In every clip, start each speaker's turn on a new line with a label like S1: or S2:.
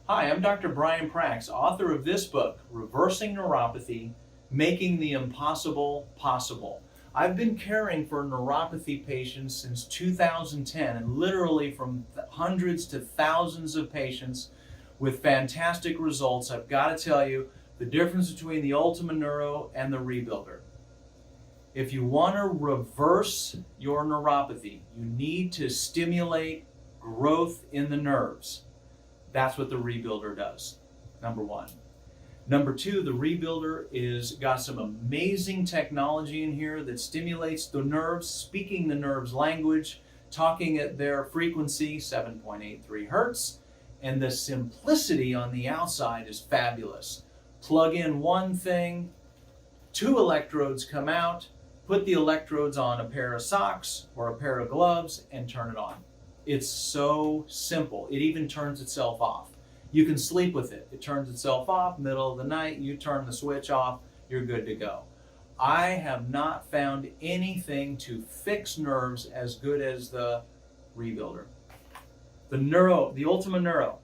S1: Hi, I'm Dr. Brian Prax, author of this book, Reversing Neuropathy, Making the Impossible Possible. I've been caring for neuropathy patients since 2010, and literally from hundreds to thousands of patients with fantastic results. I've got to tell you the difference between the Ultima Neuro and the Rebuilder. If you want to reverse your neuropathy, you need to stimulate growth in the nerves. That's what the Rebuilder does, number one. Number two, the Rebuilder is got some amazing technology in here that stimulates the nerves, speaking the nerves' language, talking at their frequency, 7.83 hertz, and the simplicity on the outside is fabulous. Plug in one thing, two electrodes come out, put the electrodes on a pair of socks or a pair of gloves, and turn it on. It's so simple. It even turns itself off. You can sleep with it. It turns itself off, middle of the night, you turn the switch off, you're good to go. I have not found anything to fix nerves as good as the Rebuilder. The Ultima Neuro,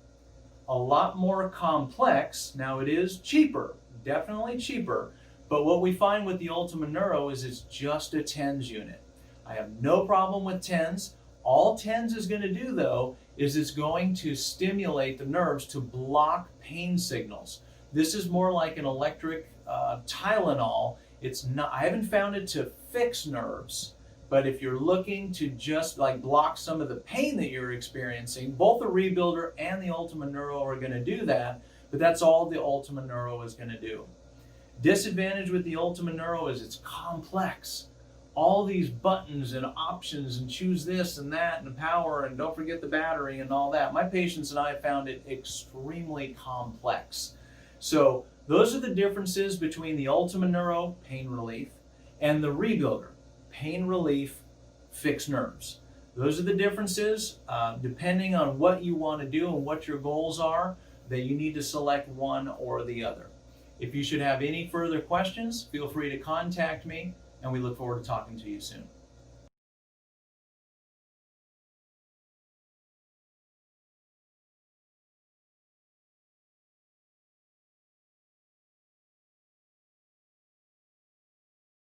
S1: a lot more complex. Now it is cheaper, definitely cheaper, but what we find with the Ultima Neuro is it's just a TENS unit. I have no problem with TENS. All TENS is going to do, though, is it's going to stimulate the nerves to block pain signals. This is more like an electric Tylenol. It's not. I haven't found it to fix nerves, but if you're looking to just like block some of the pain that you're experiencing, both the Rebuilder and the Ultima Neuro are going to do that, but that's all the Ultima Neuro is going to do. Disadvantage with the Ultima Neuro is it's complex. All these buttons and options and choose this and that and power and don't forget the battery and all that. My patients and I found it extremely complex. So those are the differences between the Ultima Neuro, pain relief, and the Rebuilder, pain relief, fixed nerves. Those are the differences. Depending on what you want to do and what your goals are, that you need to select one or the other. If you should have any further questions, feel free to contact me, and we look forward to talking to you soon.